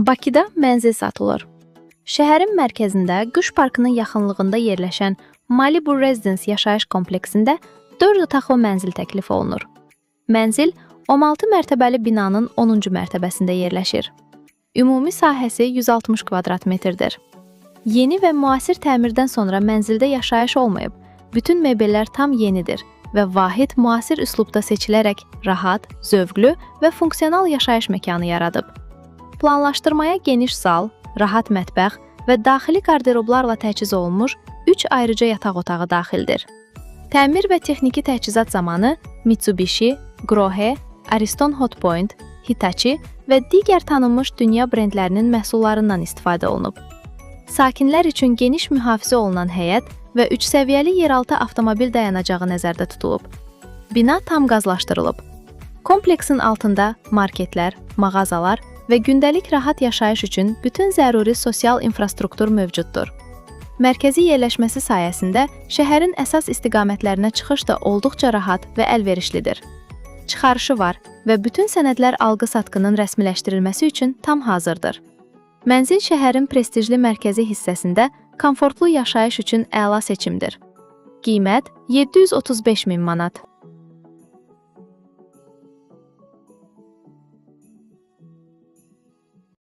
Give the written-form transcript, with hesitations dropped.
Bakıda mənzil satılır. Şəhərin mərkəzində Qış Parkının yaxınlığında yerləşən Malibu Residence yaşayış kompleksində 4 otaqlı mənzil təklif olunur. Mənzil 16 mərtəbəli binanın 10-cu mərtəbəsində yerləşir. Ümumi sahəsi 160 kvadrat metrdir. Yeni və müasir təmirdən sonra mənzildə yaşayış olmayıb, bütün mebellər tam yenidir və vahid müasir üslubda seçilərək rahat, zövqlü və funksional yaşayış məkanı yaradıb. Planlaşdırmaya geniş zal, rahat mətbəx və daxili qarderoblarla təchiz olunmuş 3 ayrıca yataq otağı daxildir. Təmir və texniki təchizat zamanı Mitsubishi, Grohe, Ariston Hotpoint, Hitachi və digər tanınmış dünya brendlərinin məhsullarından istifadə olunub. Sakinlər üçün geniş mühafizə olunan həyət və 3 səviyyəli yeraltı avtomobil dayanacağı nəzərdə tutulub. Bina tam qazlaşdırılıb. Kompleksin altında marketlər, mağazalar və gündəlik rahat yaşayış üçün bütün zəruri sosial infrastruktur mövcuddur. Mərkəzi yerləşməsi sayəsində şəhərin əsas istiqamətlərinə çıxış da olduqca rahat və əlverişlidir. Çıxarışı var və bütün sənədlər alqı-satqının rəsmiləşdirilməsi üçün tam hazırdır. Mənzil şəhərin prestijli mərkəzi hissəsində komfortlu yaşayış üçün əla seçimdir. Qiymət 735 min manat.